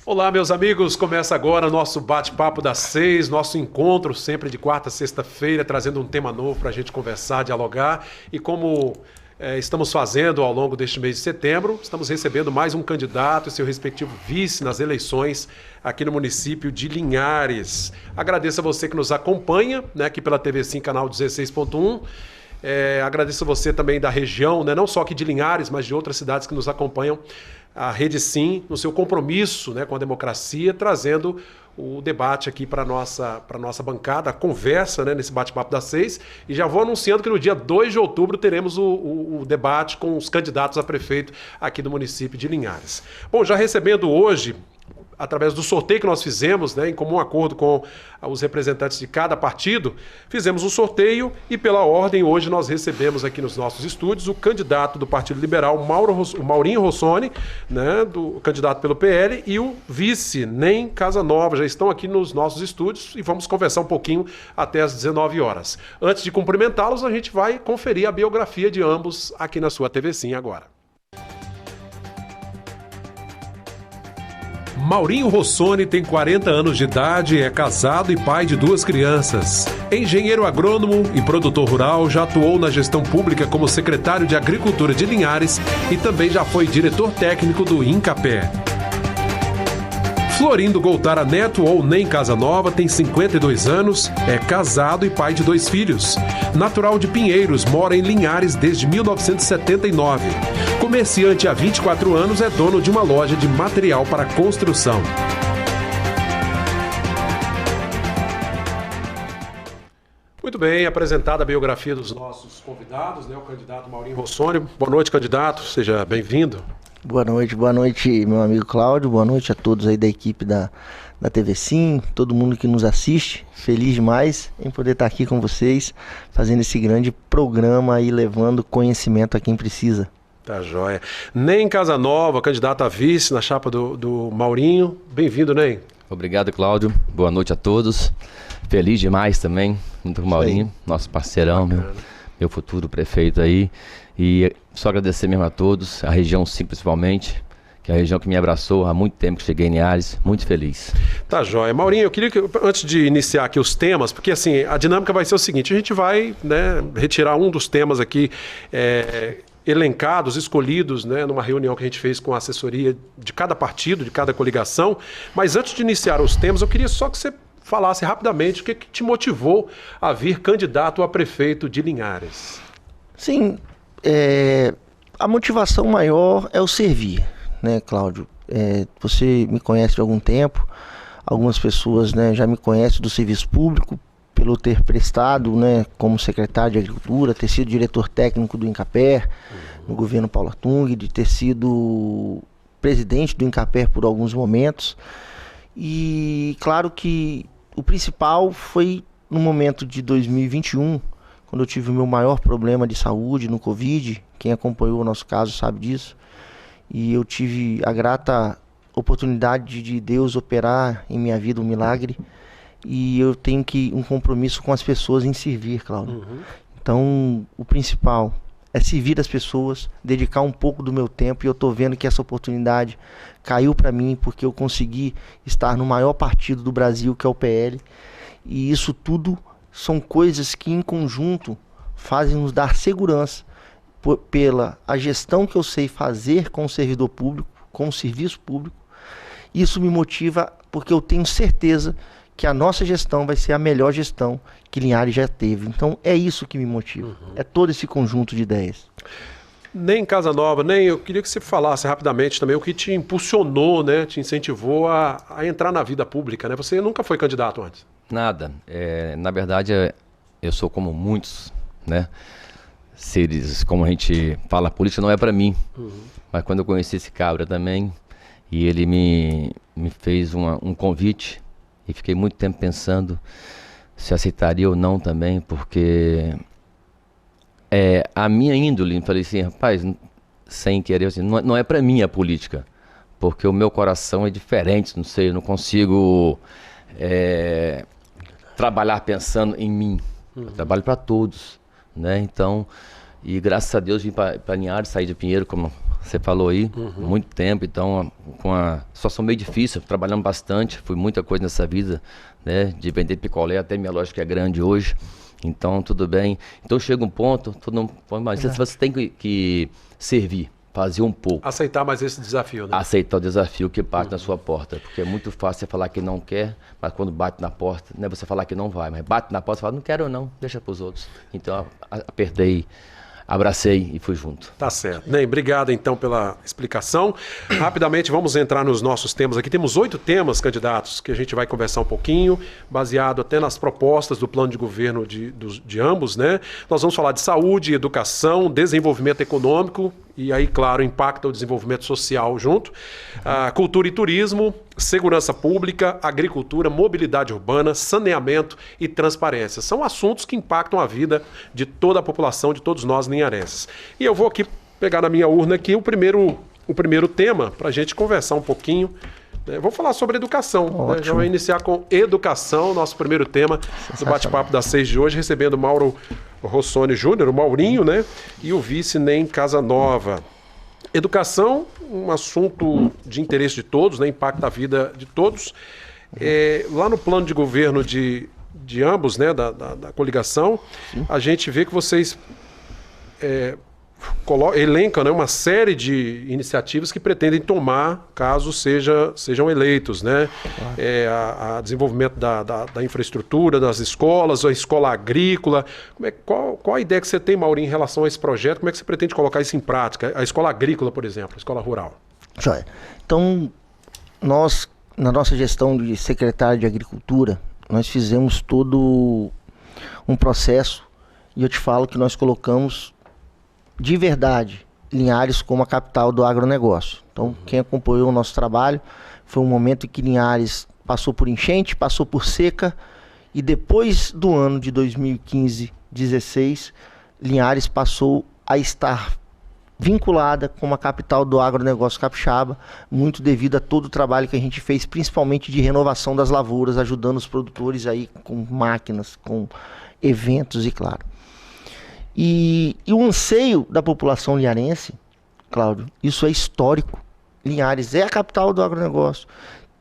Olá, meus amigos, começa agora nosso bate-papo das 6, nosso encontro sempre de quarta a sexta-feira, trazendo um tema novo para a gente conversar, dialogar. E como estamos fazendo ao longo deste mês de setembro, estamos recebendo mais um candidato e seu respectivo vice nas eleições aqui no município de Linhares. Agradeço a você que nos acompanha, né, aqui pela TV Sim, canal 16.1. Agradeço a você também da região, né, não só aqui de Linhares, mas de outras cidades que nos acompanham, a Rede Sim, no seu compromisso, né, com a democracia, trazendo o debate aqui para a nossa bancada, a conversa, né, nesse bate-papo das 6. E já vou anunciando que no dia 2 de outubro teremos o debate com os candidatos a prefeito aqui do município de Linhares. Bom, já recebendo hoje, através do sorteio que nós fizemos, né, em comum acordo com os representantes de cada partido, fizemos um sorteio e, pela ordem, hoje nós recebemos aqui nos nossos estúdios o candidato do Partido Liberal, o Maurinho Rossoni, né, do candidato pelo PL, e o vice, Nem Casanova, já estão aqui nos nossos estúdios e vamos conversar um pouquinho até às 19 horas. Antes de cumprimentá-los, a gente vai conferir a biografia de ambos aqui na sua TV Sim agora. Maurinho Rossoni tem 40 anos de idade, é casado e pai de 2 crianças. Engenheiro agrônomo e produtor rural, já atuou na gestão pública como secretário de Agricultura de Linhares e também já foi diretor técnico do Incapé. Florindo Goltara Neto, ou Nem Casanova, tem 52 anos, é casado e pai de 2 filhos. Natural de Pinheiros, mora em Linhares desde 1979. Comerciante há 24 anos, é dono de uma loja de material para construção. Muito bem, apresentada a biografia dos nossos convidados, né, o candidato Maurinho Rossoni. Boa noite, candidato, seja bem-vindo. Boa noite, meu amigo Cláudio, boa noite a todos aí da equipe da TV Sim, todo mundo que nos assiste. Feliz demais em poder estar aqui com vocês, fazendo esse grande programa e levando conhecimento a quem precisa. Tá joia. Nem Casanova, candidato a vice na chapa do Maurinho. Bem-vindo, Nem. Obrigado, Cláudio. Boa noite a todos. Feliz demais também, junto com o Maurinho, nosso parceirão, meu futuro prefeito aí. E só agradecer mesmo a todos, a região Sim principalmente, que é a região que me abraçou há muito tempo que cheguei em Linhares, muito feliz. Tá joia. Maurinho, eu queria que, antes de iniciar aqui os temas, porque assim, a dinâmica vai ser o seguinte, a gente vai, né, retirar um dos temas aqui, elencados, escolhidos, né, numa reunião que a gente fez com a assessoria de cada partido, de cada coligação, mas antes de iniciar os temas, eu queria só que você falasse rapidamente o que te motivou a vir candidato a prefeito de Linhares. Sim, a motivação maior é o servir, né, Cláudio? Você me conhece há algum tempo, algumas pessoas, né, já me conhecem do serviço público, pelo ter prestado, né, como secretário de Agricultura, ter sido diretor técnico do Incapé, no governo Paulo Artung, de ter sido presidente do Incapé por alguns momentos. E claro que o principal foi no momento de 2021, quando eu tive o meu maior problema de saúde no Covid. Quem acompanhou o nosso caso sabe disso. E eu tive a grata oportunidade de Deus operar em minha vida um milagre. E eu tenho um compromisso com as pessoas em servir, Cláudio. Então, o principal é servir as pessoas, dedicar um pouco do meu tempo. E eu estou vendo que essa oportunidade caiu para mim, porque eu consegui estar no maior partido do Brasil, que é o PL. E isso tudo são coisas que em conjunto fazem nos dar segurança pela a gestão que eu sei fazer com o servidor público, com o serviço público. Isso me motiva porque eu tenho certeza que a nossa gestão vai ser a melhor gestão que Linhares já teve. Então é isso que me motiva, é todo esse conjunto de ideias. Nem Casanova, nem eu queria que você falasse rapidamente também o que te impulsionou, né, te incentivou a entrar na vida pública, né? Você nunca foi candidato antes? Nada. Na verdade, eu sou como muitos, né? Seres, como a gente fala, a política não é para mim. Mas quando eu conheci esse cabra também, e ele me fez um convite, e fiquei muito tempo pensando se aceitaria ou não também, porque a minha índole, falei assim, rapaz, sem querer, assim, não é para mim a política, porque o meu coração é diferente, não sei, eu não consigo trabalhar pensando em mim, eu trabalho para todos, né? Então, e graças a Deus vim para Linhares, saí de Pinheiro, como você falou aí, muito tempo, então com a situação meio difícil, trabalhando bastante, fui muita coisa nessa vida, né, de vender picolé, até minha loja que é grande hoje, então tudo bem. Então chega um ponto, mas você tem que servir, fazer um pouco. Aceitar mais esse desafio, né? Aceitar o desafio que bate na sua porta, porque é muito fácil você falar que não quer, mas quando bate na porta, não é você falar que não vai, mas bate na porta e fala, não quero não, deixa para os outros. Então apertei, abracei e fui junto. Tá certo. Ney, obrigado então pela explicação. Rapidamente vamos entrar nos nossos temas aqui. Temos 8 temas, candidatos, que a gente vai conversar um pouquinho, baseado até nas propostas do plano de governo de ambos, né? Nós vamos falar de saúde, educação, desenvolvimento econômico, e aí, claro, impacta o desenvolvimento social junto, cultura e turismo, segurança pública, agricultura, mobilidade urbana, saneamento e transparência. São assuntos que impactam a vida de toda a população, de todos nós linharenses. E eu vou aqui pegar na minha urna aqui o primeiro tema para a gente conversar um pouquinho. Vou falar sobre educação. Né? Já vou iniciar com educação, nosso primeiro tema do bate-papo das 6 de hoje, recebendo Mauro Rossoni Júnior, o Maurinho, né? E o vice Ney Casanova. Educação, um assunto de interesse de todos, né? Impacta a vida de todos. Lá no plano de governo de ambos, né? Da coligação, a gente vê que vocês elencam, né, uma série de iniciativas que pretendem tomar caso sejam eleitos, né? A desenvolvimento da infraestrutura, das escolas, a escola agrícola. Qual a ideia que você tem, Maurinho, em relação a esse projeto? Como é que você pretende colocar isso em prática? A escola agrícola, por exemplo, a escola rural. Joia. Então, nós, na nossa gestão de secretário de Agricultura, nós fizemos todo um processo e eu te falo que nós colocamos de verdade Linhares como a capital do agronegócio. Então, quem acompanhou o nosso trabalho, foi um momento em que Linhares passou por enchente, passou por seca, e depois do ano de 2015-16, Linhares passou a estar vinculada como a capital do agronegócio capixaba, muito devido a todo o trabalho que a gente fez, principalmente de renovação das lavouras, ajudando os produtores aí com máquinas, com eventos e claro. E o anseio da população linharense, Cláudio, isso é histórico. Linhares é a capital do agronegócio,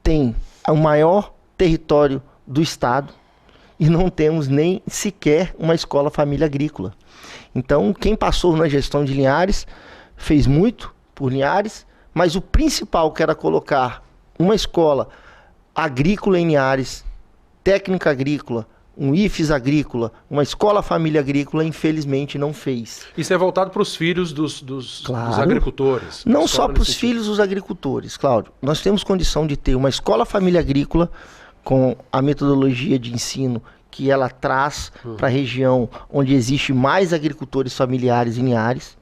tem o maior território do estado e não temos nem sequer uma escola família agrícola. Então, quem passou na gestão de Linhares fez muito por Linhares, mas o principal que era colocar uma escola agrícola em Linhares, técnica agrícola, um IFES agrícola, uma escola família agrícola, infelizmente não fez. Isso é voltado para os filhos dos agricultores? Não só para os filhos dos agricultores, Cláudio. Nós temos condição de ter uma escola família agrícola com a metodologia de ensino que ela traz para a região onde existe mais agricultores familiares em Linhares.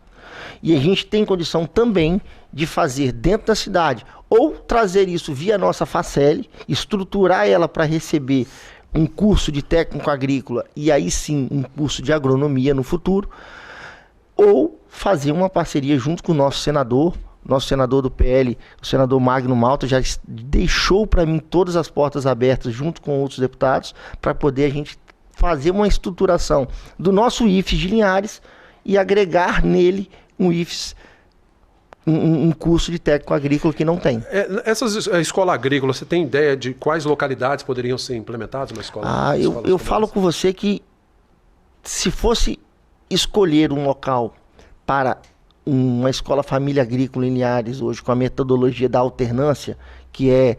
E a gente tem condição também de fazer dentro da cidade, ou trazer isso via nossa Facel, estruturar ela para receber um curso de técnico agrícola e aí sim um curso de agronomia no futuro, ou fazer uma parceria junto com o nosso senador do PL, o senador Magno Malta, já deixou para mim todas as portas abertas junto com outros deputados para poder a gente fazer uma estruturação do nosso IFES de Linhares e agregar nele um IFES, um curso de técnico agrícola que não tem. A escola agrícola, você tem ideia de quais localidades poderiam ser implementadas uma escola? Eu falo com você que se fosse escolher um local para uma escola família agrícola em Linhares hoje, com a metodologia da alternância, que é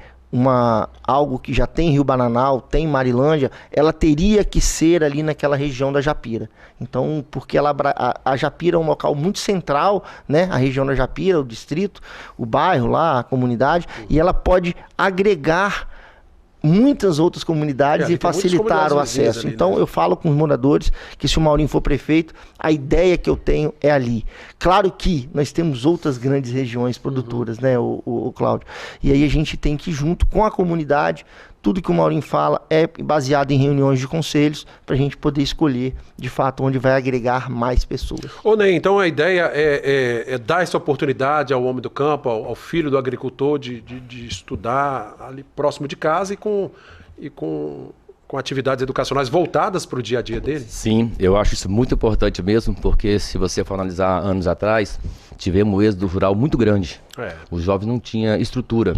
algo que já tem em Rio Bananal, tem em Marilândia, ela teria que ser ali naquela região da Japira. Então, porque a Japira é um local muito central, né? A região da Japira, o distrito, o bairro lá, a comunidade, e ela pode agregar muitas outras comunidades e facilitar o acesso. Ali, então, né? Eu falo com os moradores que se o Maurinho for prefeito, a ideia que eu tenho é ali. Claro que nós temos outras grandes regiões produtoras, né, o Cláudio? E aí a gente tem que ir junto com a comunidade. Tudo que o Maurinho fala é baseado em reuniões de conselhos para a gente poder escolher, de fato, onde vai agregar mais pessoas. Ney, então a ideia é dar essa oportunidade ao homem do campo, ao filho do agricultor de estudar ali próximo de casa e com com atividades educacionais voltadas para o dia a dia dele? Sim, eu acho isso muito importante mesmo, porque se você for analisar anos atrás, tivemos um êxodo rural muito grande. Os jovens não tinham estrutura.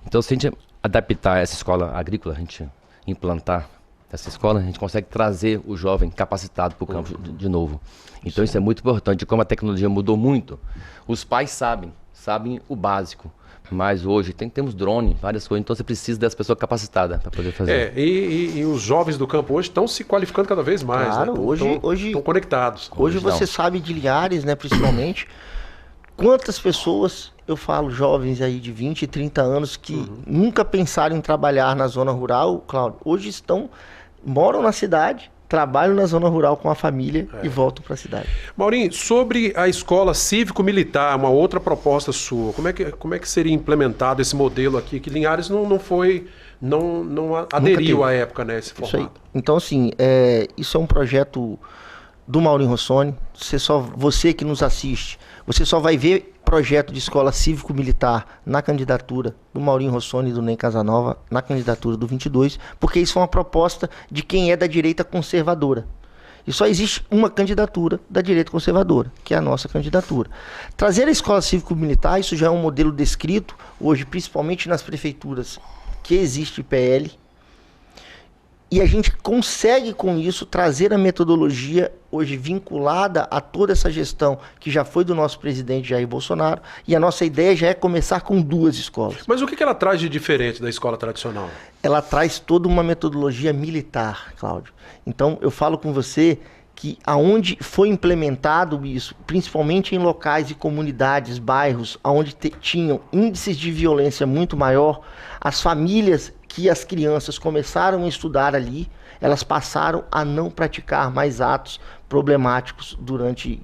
Então, se a gente adaptar essa escola agrícola, a gente implantar essa escola, a gente consegue trazer o jovem capacitado para o campo de novo. Então, isso é muito importante. Como a tecnologia mudou muito, os pais sabem o básico. Mas hoje temos drone, várias coisas, então você precisa dessa pessoa capacitada para poder fazer. E os jovens do campo hoje estão se qualificando cada vez mais. Claro, né? hoje estão conectados. Hoje você sabe de Linhares, né, principalmente, quantas pessoas, eu falo jovens aí de 20 e 30 anos que nunca pensaram em trabalhar na zona rural, Cláudio, hoje moram na cidade, trabalham na zona rural com a família e voltam para a cidade. Maurinho, sobre a escola cívico-militar, uma outra proposta sua, como é que seria implementado esse modelo aqui, que Linhares não aderiu à época, né, esse formato? Isso aí. Então, assim, isso é um projeto do Maurinho Rossoni. Você que nos assiste, você só vai ver projeto de escola cívico-militar na candidatura do Maurinho Rossoni e do Ney Casanova, na candidatura do 22, porque isso é uma proposta de quem é da direita conservadora. E só existe uma candidatura da direita conservadora, que é a nossa candidatura. Trazer a escola cívico-militar, isso já é um modelo descrito hoje, principalmente nas prefeituras que existe PL, e a gente consegue com isso trazer a metodologia hoje vinculada a toda essa gestão que já foi do nosso presidente Jair Bolsonaro, e a nossa ideia já é começar com 2 escolas. Mas o que ela traz de diferente da escola tradicional? Ela traz toda uma metodologia militar, Cláudio. Então eu falo com você que aonde foi implementado isso, principalmente em locais e comunidades, bairros, onde tinham índices de violência muito maior, as famílias que as crianças começaram a estudar ali, elas passaram a não praticar mais atos problemáticos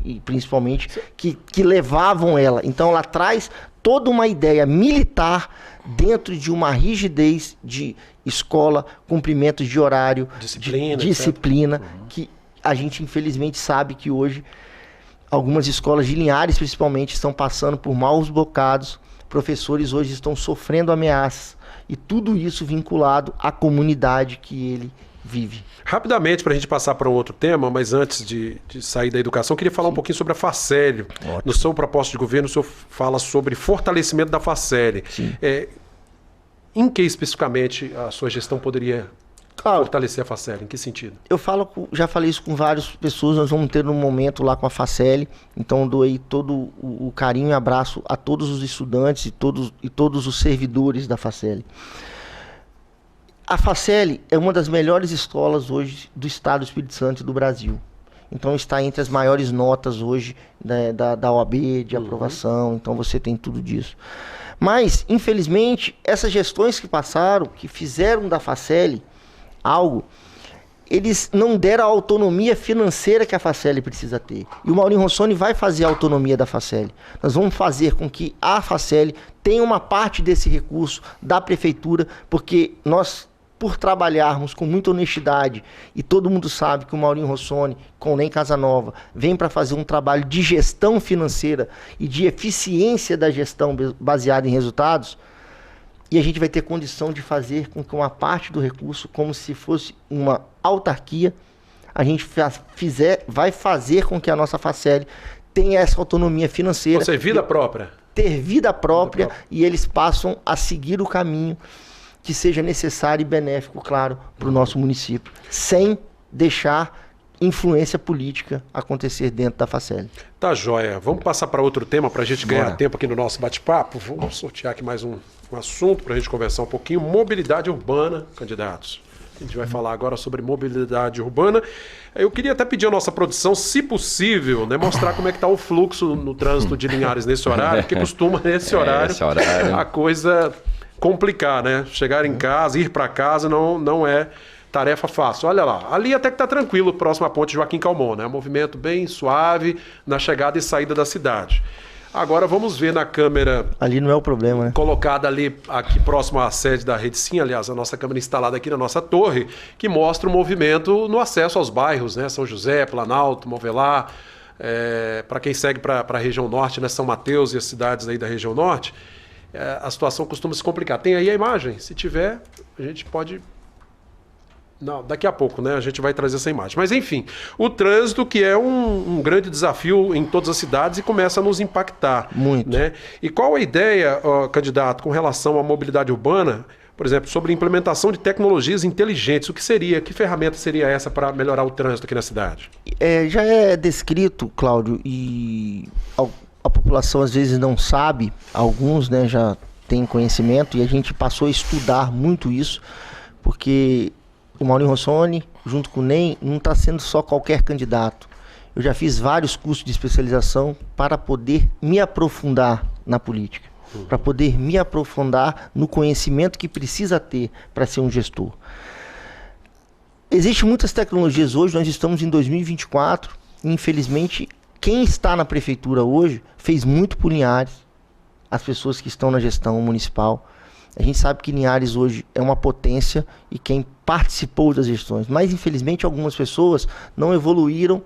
e principalmente que levavam ela. Então ela traz toda uma ideia militar dentro de uma rigidez de escola, cumprimentos de horário, disciplina que a gente infelizmente sabe que hoje algumas escolas de Linhares principalmente estão passando por maus bocados, professores hoje estão sofrendo ameaças, e tudo isso vinculado à comunidade que ele vive. Rapidamente, para a gente passar para um outro tema, mas antes de sair da educação, eu queria falar um pouquinho sobre a Faceli. No seu propósito de governo, o senhor fala sobre fortalecimento da Faceli. Em que especificamente a sua gestão poderia fortalecer a Faceli? Em que sentido? Já falei isso com várias pessoas, nós vamos ter um momento lá com a Faceli, então dou aí todo o carinho e abraço a todos os estudantes e todos os servidores da Faceli. A Faceli é uma das melhores escolas hoje do estado do Espírito Santo e do Brasil. Então está entre as maiores notas hoje, né, da OAB, de aprovação, então você tem tudo disso. Mas, infelizmente, essas gestões que passaram, que fizeram da Faceli algo, eles não deram a autonomia financeira que a Faceli precisa ter. E o Maurinho Rossoni vai fazer a autonomia da Faceli. Nós vamos fazer com que a Faceli tenha uma parte desse recurso da prefeitura, porque nós, por trabalharmos com muita honestidade, e todo mundo sabe que o Maurinho Rossoni, com o Ney Casanova, vem para fazer um trabalho de gestão financeira e de eficiência da gestão baseada em resultados, e a gente vai ter condição de fazer com que uma parte do recurso, como se fosse uma autarquia, a gente vai fazer com que a nossa Faceli tenha essa autonomia financeira. Ou seja, vida própria. Ter vida própria, e eles passam a seguir o caminho que seja necessário e benéfico, claro, para o nosso município, sem deixar influência política acontecer dentro da Faceli. Tá joia. Vamos passar para outro tema para a gente ganhar tempo aqui no nosso bate-papo. Vamos sortear aqui mais um assunto para a gente conversar um pouquinho. Mobilidade urbana, candidatos. A gente vai falar agora sobre mobilidade urbana. Eu queria até pedir à nossa produção, se possível, né, mostrar como é que está o fluxo no trânsito de Linhares nesse horário, porque costuma nesse horário a coisa complicar, né? Chegar em casa, ir para casa não é tarefa fácil. Olha lá, ali até que está tranquilo, próximo à ponte Joaquim Calmon, né? Um movimento bem suave na chegada e saída da cidade. Agora vamos ver na câmera... Ali não é o problema, né? Colocada ali, aqui próximo à sede da Rede Sim, aliás, a nossa câmera instalada aqui na nossa torre, que mostra o movimento no acesso aos bairros, né? São José, Planalto, Movelar, para quem segue para a região norte, né? São Mateus e as cidades aí da região norte, a situação costuma se complicar. Tem aí a imagem? Se tiver, a gente pode Não, daqui a pouco, né? A gente vai trazer essa imagem. Mas, enfim, o trânsito que é um grande desafio em todas as cidades e começa a nos impactar. Muito. Né? E qual a ideia, candidato, com relação à mobilidade urbana, por exemplo, sobre implementação de tecnologias inteligentes? O que seria, que ferramenta seria essa para melhorar o trânsito aqui na cidade? Já é descrito, Cláudio, e a população às vezes não sabe, alguns, né, já têm conhecimento, e a gente passou a estudar muito isso, porque o Maurinho Rossoni, junto com o NEM, não está sendo só qualquer candidato. Eu já fiz vários cursos de especialização para poder me aprofundar na política, para poder me aprofundar no conhecimento que precisa ter para ser um gestor. Existem muitas tecnologias hoje, nós estamos em 2024, e infelizmente quem está na prefeitura hoje fez muito por Linhares, as pessoas que estão na gestão municipal. A gente sabe que Linhares hoje é uma potência e quem participou das gestões, mas infelizmente algumas pessoas não evoluíram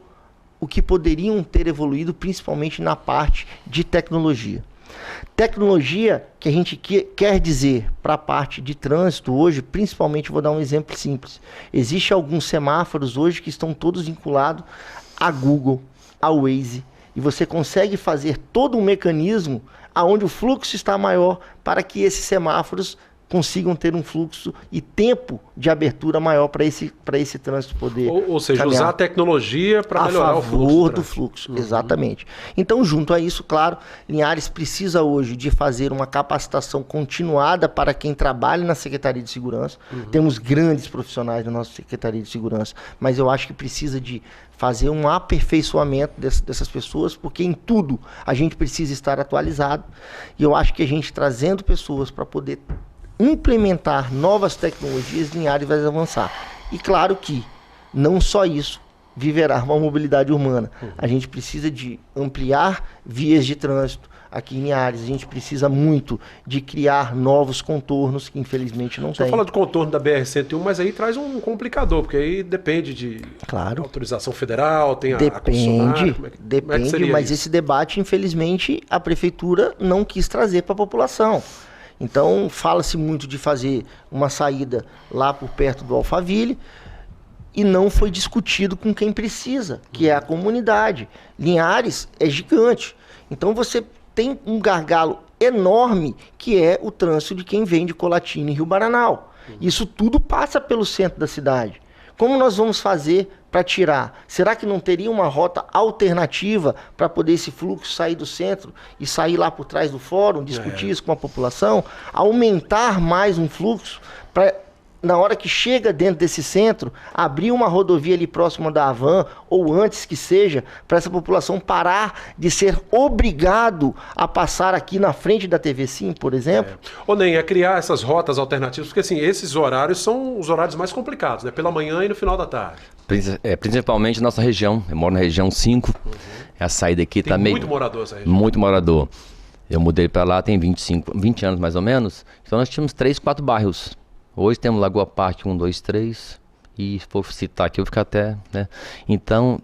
o que poderiam ter evoluído, principalmente na parte de tecnologia. Tecnologia que a gente quer dizer para a parte de trânsito hoje, principalmente, vou dar um exemplo simples. Existem alguns semáforos hoje que estão todos vinculados a Google, a Waze, e você consegue fazer todo um mecanismo aonde o fluxo está maior para que esses semáforos consigam ter um fluxo e tempo de abertura maior para esse trânsito poder Ou seja, caminhar. usar a tecnologia para melhorar o fluxo. A favor do fluxo, exatamente. Então, junto a isso, claro, Linhares precisa hoje de fazer uma capacitação continuada para quem trabalha na Secretaria de Segurança. Temos grandes profissionais na nossa Secretaria de Segurança, mas eu acho que precisa de fazer um aperfeiçoamento dessas pessoas, porque em tudo a gente precisa estar atualizado. E eu acho que a gente trazendo pessoas para poder implementar novas tecnologias, Linhares vai avançar. E claro que não só isso viverá uma mobilidade urbana. A gente precisa de ampliar vias de trânsito aqui em Linhares. A gente precisa muito de criar novos contornos que infelizmente não tem. Você fala do contorno da BR-101, mas aí traz um complicador, porque aí depende de autorização federal, tem a concessionária. Depende, mas esse debate, infelizmente, a prefeitura não quis trazer para a população. Então, fala-se muito de fazer uma saída lá por perto do Alphaville e não foi discutido com quem precisa, que é a comunidade. Linhares é gigante. Então, você tem um gargalo enorme que é o trânsito de quem vem de Colatina e Rio Baranal. Isso tudo passa pelo centro da cidade. Como nós vamos fazer para tirar? Será que não teria uma rota alternativa para poder esse fluxo sair do centro e sair lá por trás do fórum, discutir isso com a população, aumentar mais um fluxo para, na hora que chega dentro desse centro, abrir uma rodovia ali próxima da Havan, ou antes que seja, para essa população parar de ser obrigado a passar aqui na frente da TV Sim, por exemplo? Ou nem é criar essas rotas alternativas, porque assim, esses horários são os horários mais complicados, né? Pela manhã e no final da tarde. Principalmente nossa região, eu moro na região 5, a saída aqui está meio... muito morador essa região. Muito morador. Eu mudei para lá tem 20 anos mais ou menos, então nós tínhamos 3, 4 bairros. Hoje temos Lagoa Parque 1, 2, 3, e se for citar aqui eu vou ficar até, né? Então,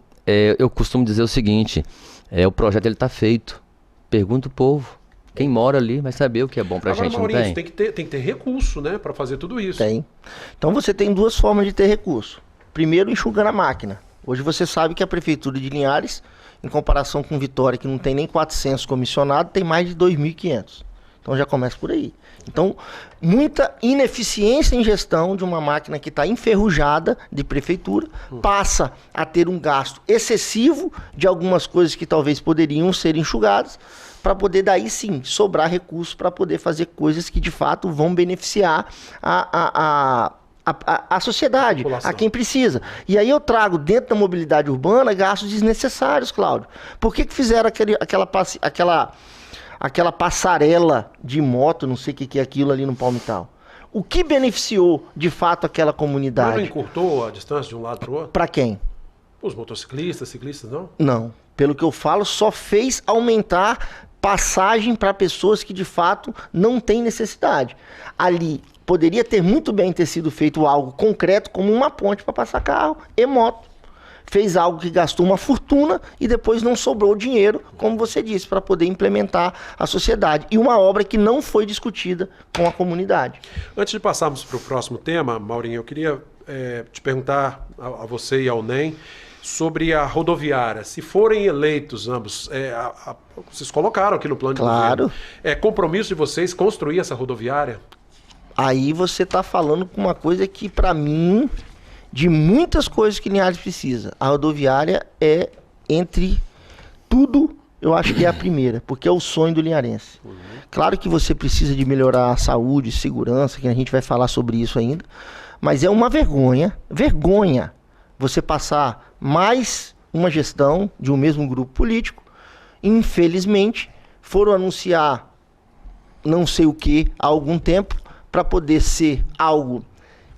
eu costumo dizer o seguinte, o projeto ele está feito, pergunta o povo, quem mora ali vai saber o que é bom pra gente, Maurinho, não tem? Tem que ter recurso, né, para fazer tudo isso. Tem. Então você tem duas formas de ter recurso. Primeiro, enxugando a máquina. Hoje você sabe que a Prefeitura de Linhares, em comparação com Vitória, que não tem nem 400 comissionados, tem mais de 2.500. Então já começa por aí. Então, muita ineficiência em gestão de uma máquina que está enferrujada de prefeitura, passa a ter um gasto excessivo de algumas coisas que talvez poderiam ser enxugadas, para poder daí sim sobrar recursos para poder fazer coisas que de fato vão beneficiar a sociedade, a quem precisa. E aí eu trago dentro da mobilidade urbana gastos desnecessários, Cláudio. Por que fizeram aquela passarela de moto, não sei o que é aquilo ali no Palmital? O que beneficiou de fato aquela comunidade? Mas não encurtou a distância de um lado para o outro? Para quem? Os motociclistas, ciclistas, não? Não. Pelo que eu falo, só fez aumentar passagem para pessoas que de fato não têm necessidade. Ali poderia ter muito bem ter sido feito algo concreto, como uma ponte para passar carro e moto. Fez algo que gastou uma fortuna e depois não sobrou dinheiro, como você disse, para poder implementar a sociedade. E uma obra que não foi discutida com a comunidade. Antes de passarmos para o próximo tema, Maurinho, eu queria te perguntar a você e ao NEM sobre a rodoviária. Se forem eleitos ambos, vocês colocaram aqui no plano de governo. É compromisso de vocês construir essa rodoviária? Aí você está falando com uma coisa que, para mim, de muitas coisas que Linhares precisa, a rodoviária é, entre tudo, eu acho que é a primeira, porque é o sonho do linharense. Claro que você precisa de melhorar a saúde, segurança, que a gente vai falar sobre isso ainda, mas é uma vergonha você passar mais uma gestão de um mesmo grupo político. Infelizmente, foram anunciar não sei o que há algum tempo, para poder ser algo,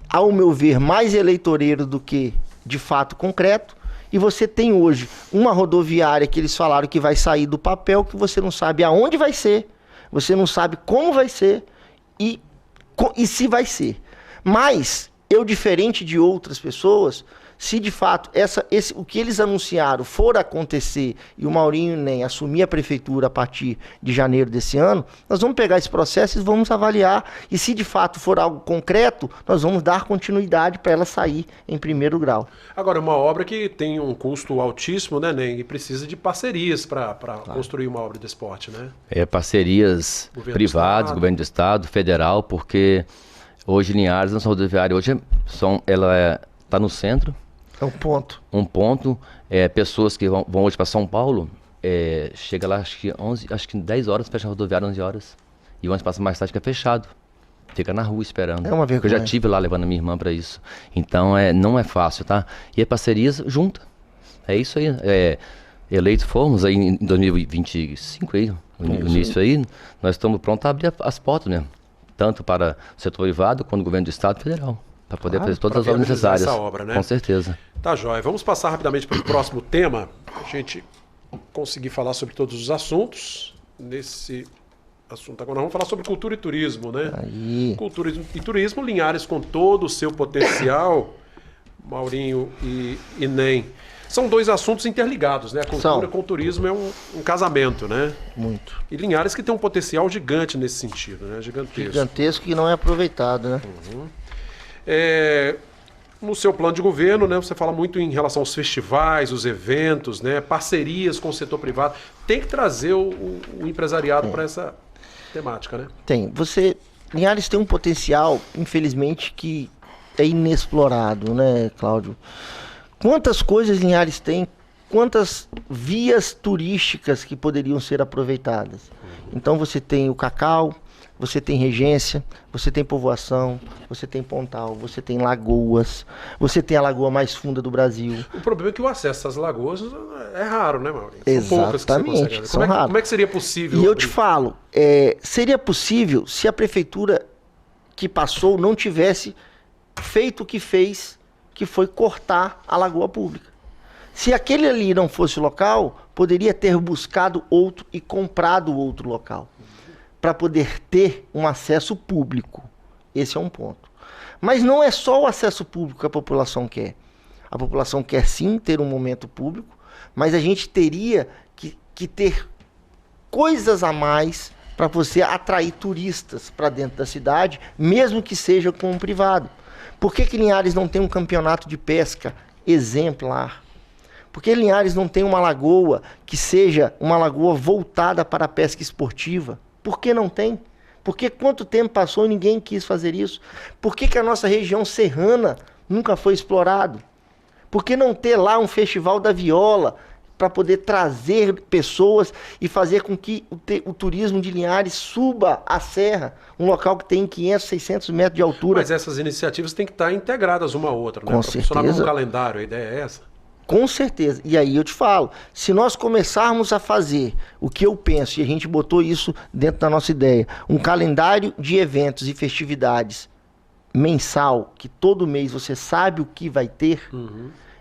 ao meu ver, mais eleitoreiro do que de fato concreto. E você tem hoje uma rodoviária que eles falaram que vai sair do papel, que você não sabe aonde vai ser, você não sabe como vai ser e se vai ser. Mas eu, diferente de outras pessoas, se de fato o que eles anunciaram for acontecer e o Maurinho NEM assumir a prefeitura a partir de janeiro desse ano, nós vamos pegar esse processo e vamos avaliar. E se de fato for algo concreto, nós vamos dar continuidade para ela sair em primeiro grau. Agora, uma obra que tem um custo altíssimo, né, NEM? E precisa de parcerias para construir uma obra desse porte, né? Parcerias privadas, governo do estado, federal, porque hoje Linhares, nossa rodoviária, hoje ela está no centro. É um ponto. Um ponto. Pessoas que vão hoje para São Paulo, chega lá, acho que 10 horas, fecha a rodoviária, 11 horas. E o ônibus passa mais tarde, fica fechado. Fica na rua esperando. É uma vergonha. Eu já estive lá levando a minha irmã para isso. Então, não é fácil, tá? E parcerias junta. É isso aí. Eleitos fomos aí em 2025, aí, no início aí, nós estamos prontos a abrir as portas mesmo. Tanto para o setor privado quanto o governo do estado e federal. Para poder fazer todas as obras necessárias. Essa obra, né? Com certeza. Tá, joia. Vamos passar rapidamente para o próximo tema. A gente conseguir falar sobre todos os assuntos. Nesse assunto agora, nós vamos falar sobre cultura e turismo, né? Aí. Cultura e turismo, Linhares com todo o seu potencial, Maurinho e NEM. São dois assuntos interligados, né? A cultura com o turismo é um casamento, né? Muito. E Linhares que tem um potencial gigante nesse sentido, né? Gigantesco. Gigantesco que não é aproveitado, né? No seu plano de governo, né, você fala muito em relação aos festivais, os eventos, né, parcerias com o setor privado. Tem que trazer o empresariado para essa temática, né? Tem. Linhares tem um potencial, infelizmente, que é inexplorado, né, Cláudio? Quantas coisas Linhares tem, quantas vias turísticas que poderiam ser aproveitadas. Então você tem o Cacau, você tem Regência, você tem Povoação, você tem Pontal, você tem Lagoas, você tem a lagoa mais funda do Brasil. O problema é que o acesso às lagoas é raro, né, Maurício? Exatamente, são raras. Como é que seria possível? E eu te falo, seria possível se a prefeitura que passou não tivesse feito o que fez, que foi cortar a lagoa pública. Se aquele ali não fosse o local, poderia ter buscado outro e comprado outro local, para poder ter um acesso público. Esse é um ponto. Mas não é só o acesso público que a população quer. A população quer sim ter um momento público, mas a gente teria que ter coisas a mais para você atrair turistas para dentro da cidade, mesmo que seja com um privado. Por que Linhares não tem um campeonato de pesca exemplar? Por que Linhares não tem uma lagoa que seja uma lagoa voltada para a pesca esportiva? Por que não tem? Por que quanto tempo passou e ninguém quis fazer isso? Por que a nossa região serrana nunca foi explorado? Por que não ter lá um festival da viola para poder trazer pessoas e fazer com que o turismo de Linhares suba a serra, um local que tem 500, 600 metros de altura? Mas essas iniciativas têm que estar integradas uma à outra, né? Com Para funcionar certeza. como calendário, a ideia é essa? Com certeza. E aí eu te falo, se nós começarmos a fazer o que eu penso, e a gente botou isso dentro da nossa ideia, um calendário de eventos e festividades mensal, que todo mês você sabe o que vai ter,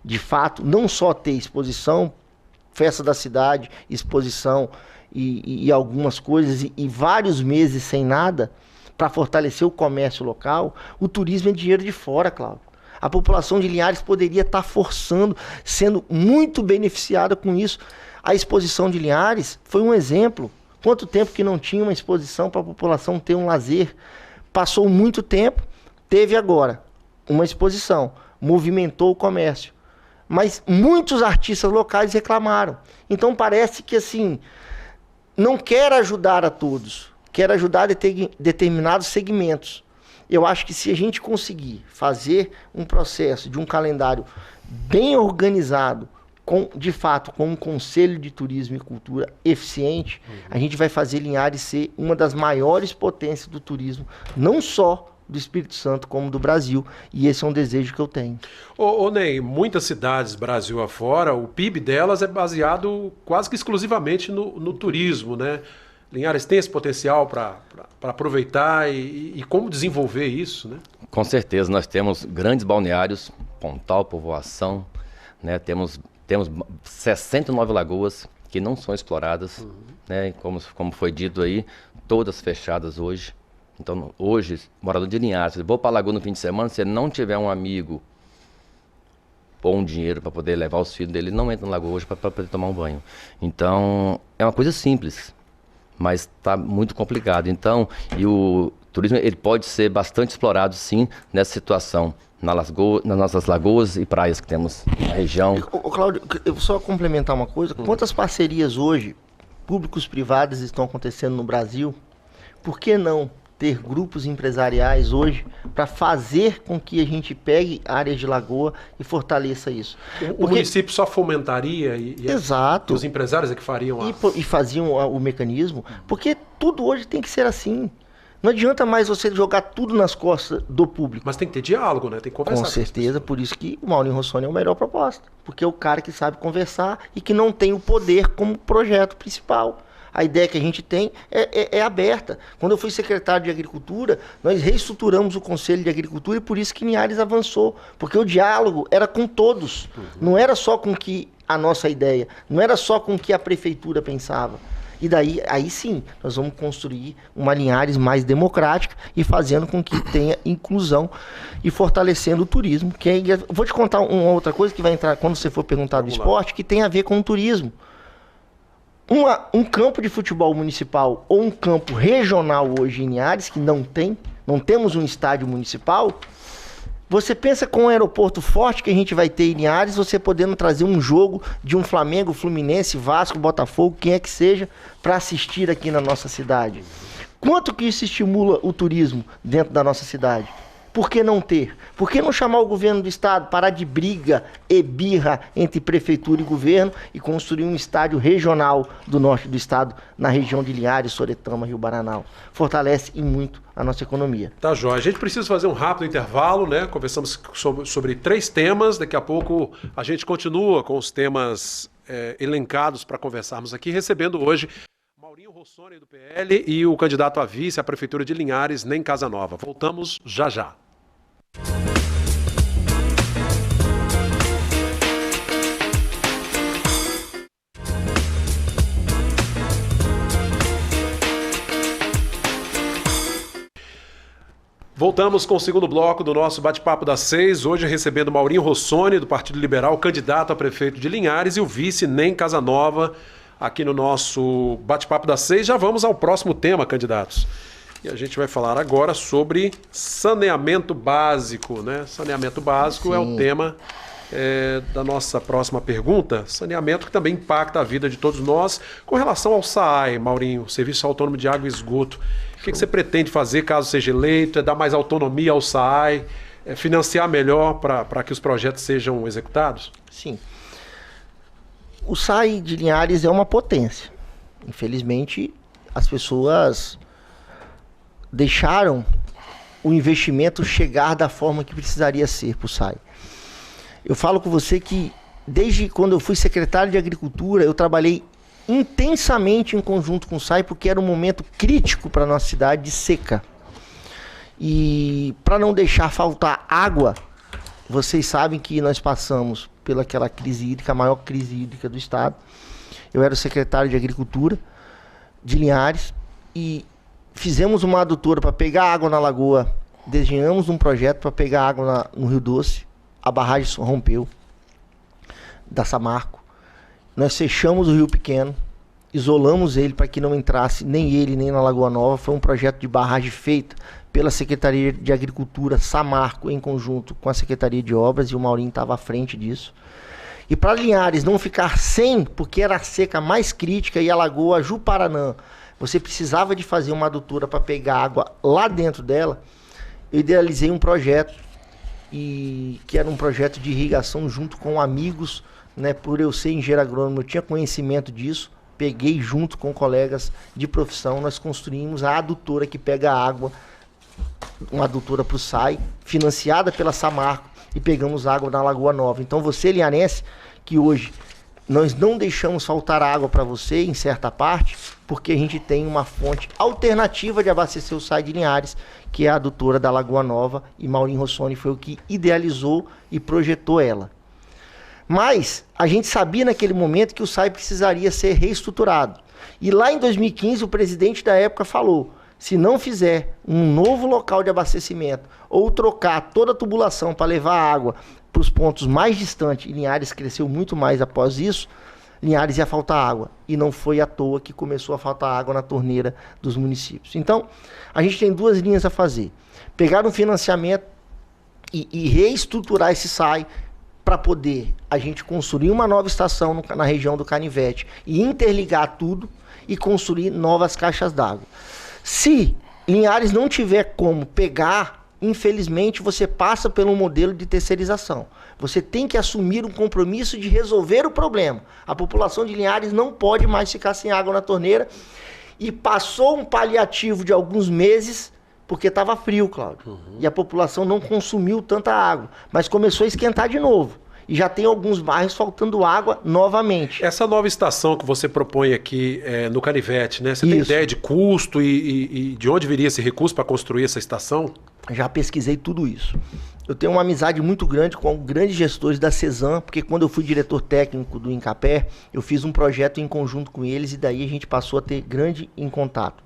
de fato, não só ter exposição, festa da cidade, exposição e algumas coisas, e vários meses sem nada, para fortalecer o comércio local. O turismo é dinheiro de fora, Cláudio. A população de Linhares poderia estar forçando, sendo muito beneficiada com isso. A exposição de Linhares foi um exemplo. Quanto tempo que não tinha uma exposição para a população ter um lazer? Passou muito tempo, teve agora uma exposição, movimentou o comércio. Mas muitos artistas locais reclamaram. Então parece que assim, não quer ajudar a todos, quer ajudar determinados segmentos. Eu acho que se a gente conseguir fazer um processo de um calendário bem organizado, de fato, com um conselho de turismo e cultura eficiente, a gente vai fazer Linhares ser uma das maiores potências do turismo, não só do Espírito Santo, como do Brasil, e esse é um desejo que eu tenho. Ô Ney, muitas cidades Brasil afora, o PIB delas é baseado quase que exclusivamente no turismo, né? Linhares tem esse potencial para aproveitar e como desenvolver isso, né? Com certeza, nós temos grandes balneários, Pontal, Povoação, né? Temos 69 lagoas que não são exploradas, né? Como foi dito aí, todas fechadas hoje. Então, hoje, morador de Linhares, se vou para a lagoa no fim de semana, se ele não tiver um amigo ou um dinheiro para poder levar os filhos dele, ele não entra na lagoa hoje para poder tomar um banho. Então, é uma coisa simples, mas está muito complicado. Então, e o turismo ele pode ser bastante explorado, sim, nessa situação, nas nossas lagoas e praias que temos na região. Cláudio, eu vou só complementar uma coisa. Quantas parcerias hoje, públicos privadas, estão acontecendo no Brasil? Por que não ter grupos empresariais hoje para fazer com que a gente pegue áreas de lagoa e fortaleça isso? O município só fomentaria Exato. E os empresários é que fariam e faziam o mecanismo, porque tudo hoje tem que ser assim. Não adianta mais você jogar tudo nas costas do público. Mas tem que ter diálogo, né? Tem que conversar. Com certeza, por isso que o Maurinho Rossoni é a melhor proposta. Porque é o cara que sabe conversar e que não tem o poder como projeto principal. A ideia que a gente tem é aberta. Quando eu fui secretário de Agricultura, nós reestruturamos o Conselho de Agricultura e por isso que Linhares avançou. Porque o diálogo era com todos. Não era só com que a nossa ideia, não era só com que a prefeitura pensava. E daí, aí sim, nós vamos construir uma Linhares mais democrática e fazendo com que tenha inclusão e fortalecendo o turismo. Vou te contar uma outra coisa que vai entrar quando você for perguntar do esporte, que tem a ver com o turismo. Um campo de futebol municipal ou um campo regional hoje em Linhares, que não temos um estádio municipal, você pensa com um aeroporto forte que a gente vai ter em Linhares, você podendo trazer um jogo de um Flamengo, Fluminense, Vasco, Botafogo, quem é que seja, para assistir aqui na nossa cidade. Quanto que isso estimula o turismo dentro da nossa cidade? Por que não ter? Por que não chamar o governo do estado, parar de briga e birra entre prefeitura e governo e construir um estádio regional do norte do estado, na região de Linhares, Soretama, Rio Baranal? Fortalece e muito a nossa economia. Tá, Jó. A gente precisa fazer um rápido intervalo, né? Conversamos sobre 3 temas. Daqui a pouco a gente continua com os temas elencados para conversarmos aqui, recebendo hoje Maurinho Rossoni, do PL, e o candidato a vice à Prefeitura de Linhares, Ney Casanova. Voltamos já já. Voltamos com o segundo bloco do nosso Bate-Papo das 6, hoje recebendo Maurinho Rossoni, do Partido Liberal, candidato a prefeito de Linhares, e o vice Ney Casanova, aqui no nosso Bate-Papo das 6. Já vamos ao próximo tema, candidatos. E a gente vai falar agora sobre saneamento básico, né? Saneamento básico é o tema da nossa próxima pergunta. Saneamento que também impacta a vida de todos nós. Com relação ao SAAI, Maurinho, Serviço Autônomo de Água e Esgoto, o que você pretende fazer caso seja eleito? É dar mais autonomia ao SAAI? É financiar melhor para que os projetos sejam executados? Sim. O SAAI de Linhares é uma potência. Infelizmente, as pessoas deixaram o investimento chegar da forma que precisaria ser para o SAAI. Eu falo com você que desde quando eu fui secretário de Agricultura, eu trabalhei intensamente em conjunto com o SAAI, porque era um momento crítico para a nossa cidade de seca. E para não deixar faltar água, vocês sabem que nós passamos pelaquela crise hídrica, a maior crise hídrica do estado. Eu era o secretário de Agricultura de Linhares e fizemos uma adutora para pegar água na lagoa, desenhamos um projeto para pegar água no Rio Doce, a barragem rompeu, da Samarco. Nós fechamos o Rio Pequeno, isolamos ele para que não entrasse nem ele nem na Lagoa Nova. Foi um projeto de barragem feito pela Secretaria de Agricultura, Samarco, em conjunto com a Secretaria de Obras, e o Maurinho estava à frente disso. E para Linhares não ficar sem, porque era a seca mais crítica, e a Lagoa Ju-Paranã, você precisava de fazer uma adutora para pegar água lá dentro dela, eu idealizei um projeto, que era um projeto de irrigação junto com amigos, né? Por eu ser engenheiro agrônomo, eu tinha conhecimento disso, peguei junto com colegas de profissão, nós construímos a adutora que pega a água, uma adutora para o SAI, financiada pela Samarco, e pegamos água na Lagoa Nova. Então você, linharense, que hoje nós não deixamos faltar água para você em certa parte, porque a gente tem uma fonte alternativa de abastecer o SAI de Linhares, que é a adutora da Lagoa Nova, e Maurinho Rossoni foi o que idealizou e projetou ela. Mas a gente sabia naquele momento que o SAI precisaria ser reestruturado. E lá em 2015 o presidente da época falou: se não fizer um novo local de abastecimento ou trocar toda a tubulação para levar água para os pontos mais distantes, e Linhares cresceu muito mais após isso, Linhares ia faltar água. E não foi à toa que começou a faltar água na torneira dos municípios. Então, a gente tem duas linhas a fazer: pegar um financiamento e reestruturar esse SAI para poder a gente construir uma nova estação na região do Canivete e interligar tudo e construir novas caixas d'água. Se Linhares não tiver como pegar, infelizmente você passa pelo modelo de terceirização. Você tem que assumir um compromisso de resolver o problema. A população de Linhares não pode mais ficar sem água na torneira, e passou um paliativo de alguns meses porque estava frio, Cláudio. E a população não consumiu tanta água, mas começou a esquentar de novo. E já tem alguns bairros faltando água novamente. Essa nova estação que você propõe aqui no Canivete, né? Você tem ideia de custo e de onde viria esse recurso para construir essa estação? Já pesquisei tudo isso. Eu tenho uma amizade muito grande com grandes gestores da Cesam, porque quando eu fui diretor técnico do Incapé, eu fiz um projeto em conjunto com eles, e daí a gente passou a ter grande em contato.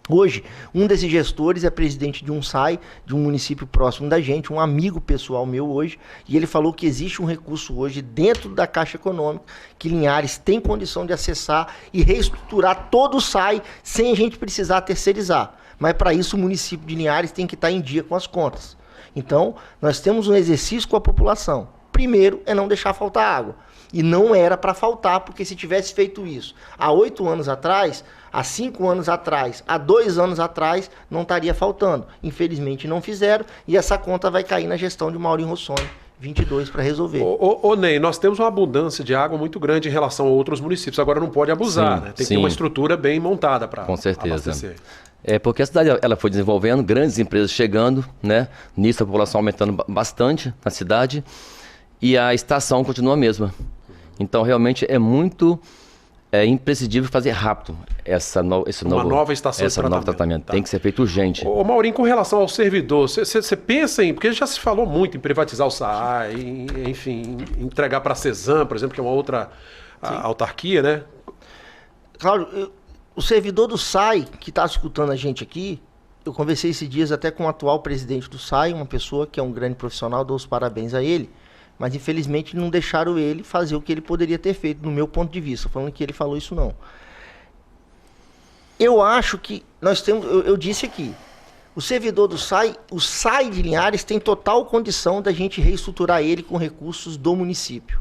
Hoje, um desses gestores é presidente de um SAI, de um município próximo da gente, um amigo pessoal meu hoje, e ele falou que existe um recurso hoje dentro da Caixa Econômica, que Linhares tem condição de acessar e reestruturar todo o SAI sem a gente precisar terceirizar. Mas para isso o município de Linhares tem que estar em dia com as contas. Então, nós temos um exercício com a população. Primeiro é não deixar faltar água. E não era para faltar, porque se tivesse feito isso há 8 anos atrás, há 5 anos atrás, há 2 anos atrás, não estaria faltando. Infelizmente não fizeram, e essa conta vai cair na gestão de Maurinho Rossoni, 22, para resolver. Ô Ney, nós temos uma abundância de água muito grande em relação a outros municípios. Agora não pode abusar, Sim, né? Tem que ter uma estrutura bem montada para abastecer. Com certeza. É porque a cidade ela foi desenvolvendo, grandes empresas chegando, né? Nisso a população aumentando bastante na cidade, e a estação continua a mesma. Então realmente é muito imprescindível fazer rápido esse nova estação de novo tratamento. Tá. Tem que ser feito urgente. Ô Maurinho, com relação ao servidor, você pensa em... Porque já se falou muito em privatizar o SAI, enfim, entregar para a Cesam, por exemplo, que é uma outra autarquia, né? Cláudio, o servidor do SAI, que está escutando a gente aqui, eu conversei esses dias até com o atual presidente do SAI, uma pessoa que é um grande profissional, dou os parabéns a ele, mas infelizmente não deixaram ele fazer o que ele poderia ter feito, no meu ponto de vista, falando que ele falou isso não. Eu acho que nós temos, eu disse aqui, o servidor do SAI, o SAI de Linhares tem total condição da gente reestruturar ele com recursos do município.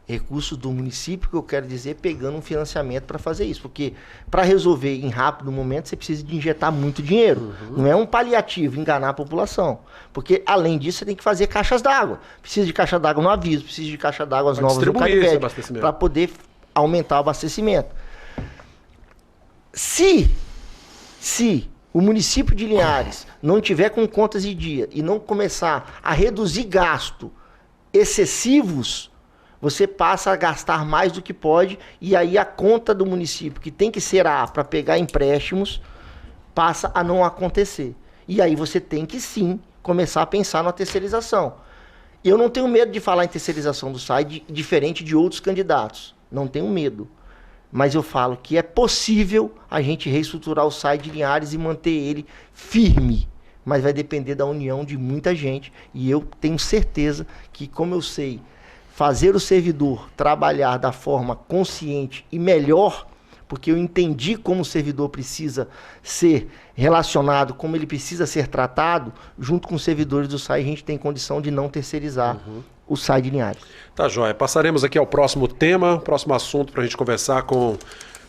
Recursos do município, que eu quero dizer, pegando um financiamento para fazer isso. Porque para resolver em rápido momento, você precisa de injetar muito dinheiro. Não é um paliativo enganar a população. Porque, além disso, você tem que fazer caixas d'água. Precisa de caixa d'água no Aviso, precisa de caixa d'água novas no Canivete, para poder aumentar o abastecimento. Se o município de Linhares não tiver com contas de dia e não começar a reduzir gasto excessivos, você passa a gastar mais do que pode, e aí a conta do município, que tem que ser para pegar empréstimos, passa a não acontecer. E aí você tem que sim começar a pensar na terceirização. Eu não tenho medo de falar em terceirização do SAI, diferente de outros candidatos. Não tenho medo. Mas eu falo que é possível a gente reestruturar o SAI de Linhares e manter ele firme. Mas vai depender da união de muita gente. E eu tenho certeza que, como eu sei fazer o servidor trabalhar da forma consciente e melhor, porque eu entendi como o servidor precisa ser relacionado, como ele precisa ser tratado, junto com os servidores do SAI, a gente tem condição de não terceirizar o SAI de Linhares. Tá, joia. Passaremos aqui ao próximo tema, próximo assunto para a gente conversar com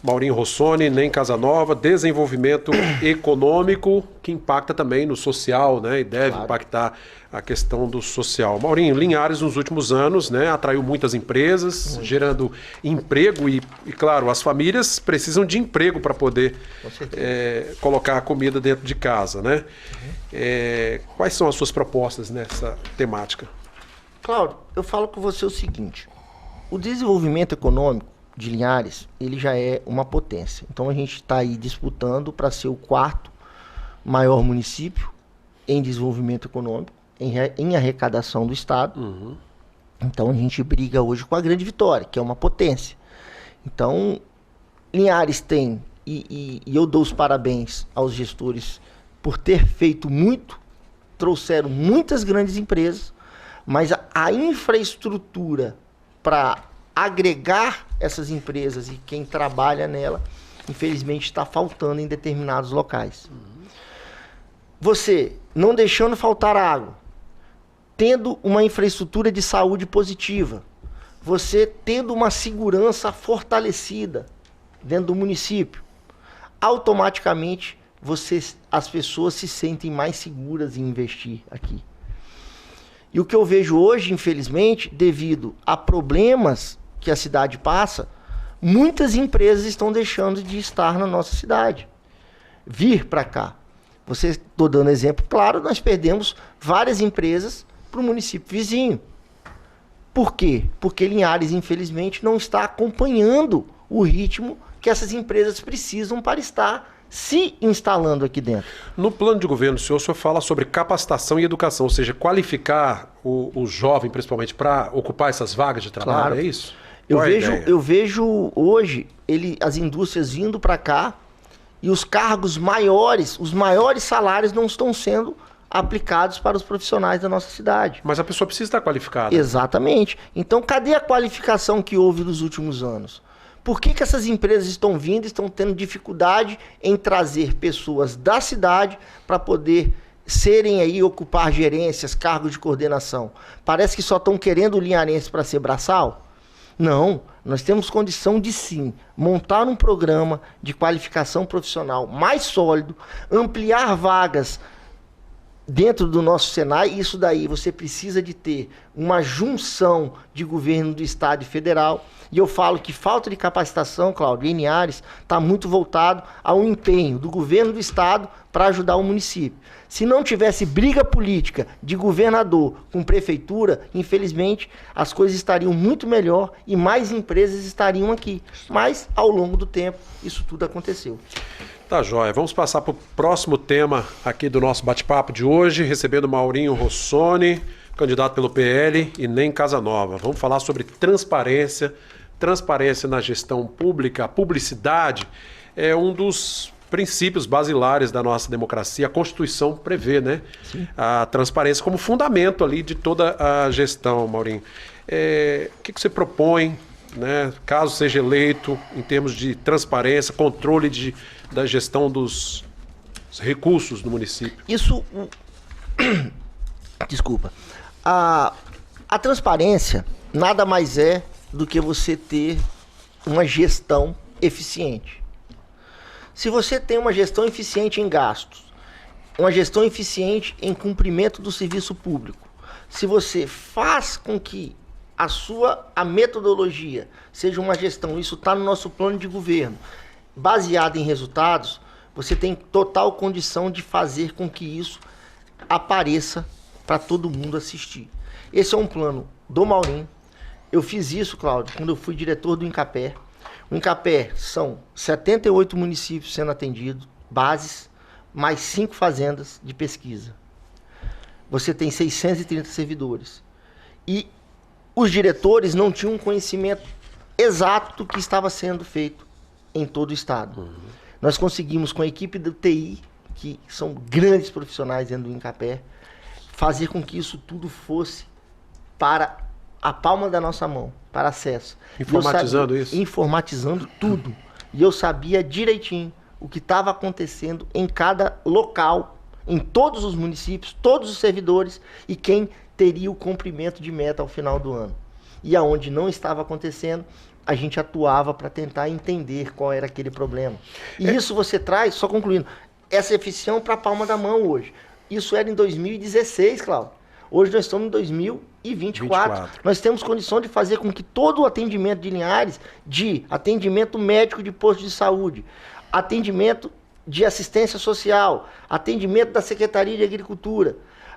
Maurinho Rossoni, NEM Casa Nova, desenvolvimento econômico que impacta também no social, né? E deve impactar a questão do social. Maurinho, Linhares nos últimos anos, né, atraiu muitas empresas, gerando emprego e, claro, as famílias precisam de emprego para poder colocar a comida dentro de casa, né? Quais são as suas propostas nessa temática? Cláudio, eu falo com você o seguinte, o desenvolvimento econômico de Linhares, ele já é uma potência. Então a gente está aí disputando para ser o 4º maior município em desenvolvimento econômico, em arrecadação do Estado. Então a gente briga hoje com a Grande Vitória, que é uma potência. Então Linhares tem, e eu dou os parabéns aos gestores por ter feito muito, trouxeram muitas grandes empresas, mas a infraestrutura para agregar essas empresas e quem trabalha nela, infelizmente está faltando em determinados locais. Você não deixando faltar água, tendo uma infraestrutura de saúde positiva, você tendo uma segurança fortalecida dentro do município, automaticamente as pessoas se sentem mais seguras em investir aqui. E o que eu vejo hoje, infelizmente, devido a problemas que a cidade passa, muitas empresas estão deixando de estar na nossa cidade, vir para cá. Estou dando exemplo, claro, nós perdemos várias empresas para o município vizinho. Por quê? Porque Linhares, infelizmente, não está acompanhando o ritmo que essas empresas precisam para estar se instalando aqui dentro. No plano de governo, o senhor fala sobre capacitação e educação, ou seja, qualificar o jovem, principalmente, para ocupar essas vagas de trabalho, claro. É isso? Eu vejo hoje as indústrias vindo para cá e os cargos maiores, os maiores salários não estão sendo aplicados para os profissionais da nossa cidade. Mas a pessoa precisa estar qualificada. Exatamente. Então, cadê a qualificação que houve nos últimos anos? Por que essas empresas estão vindo e estão tendo dificuldade em trazer pessoas da cidade para poder serem aí, ocupar gerências, cargos de coordenação? Parece que só estão querendo o linharense para ser braçal? Não, nós temos condição de sim montar um programa de qualificação profissional mais sólido, ampliar vagas dentro do nosso Senai. Isso daí você precisa de ter uma junção de governo do Estado e federal. E eu falo que falta de capacitação, Cláudio, em Linhares, está muito voltado ao empenho do governo do Estado para ajudar o município. Se não tivesse briga política de governador com prefeitura, infelizmente, as coisas estariam muito melhor e mais empresas estariam aqui. Mas, ao longo do tempo, isso tudo aconteceu. Tá, joia. Vamos passar para o próximo tema aqui do nosso bate-papo de hoje, recebendo Maurinho Rossoni, candidato pelo PL e NEM Casa Nova. Vamos falar sobre transparência na gestão pública. A publicidade é um dos princípios basilares da nossa democracia. A Constituição prevê, né? Sim. A transparência como fundamento ali de toda a gestão, Maurinho. O que você propõe, né, caso seja eleito, em termos de transparência, controle da gestão dos recursos do município? Isso... Desculpa. A transparência nada mais é do que você ter uma gestão eficiente. Se você tem uma gestão eficiente em gastos, uma gestão eficiente em cumprimento do serviço público, se você faz com que a metodologia seja uma gestão, isso está no nosso plano de governo, baseado em resultados, você tem total condição de fazer com que isso apareça para todo mundo assistir. Esse é um plano do Maurinho. Eu fiz isso, Cláudio, quando eu fui diretor do INCAPER. O INCAPER são 78 municípios sendo atendidos, bases, mais 5 fazendas de pesquisa. Você tem 630 servidores. E os diretores não tinham um conhecimento exato do que estava sendo feito em todo o estado. Nós conseguimos, com a equipe do TI, que são grandes profissionais dentro do INCAPER, fazer com que isso tudo fosse para a palma da nossa mão, para acesso. Informatizando isso? Informatizando tudo. E eu sabia direitinho o que estava acontecendo em cada local, em todos os municípios, todos os servidores e quem teria o cumprimento de meta ao final do ano. E aonde não estava acontecendo, a gente atuava para tentar entender qual era aquele problema. E isso você traz, só concluindo, essa eficiência para a palma da mão hoje. Isso era em 2016, Cláudio. Hoje nós estamos em 2024. Nós temos condição de fazer com que todo o atendimento de Linhares, de atendimento médico de posto de saúde, atendimento de assistência social, atendimento da Secretaria de Agricultura,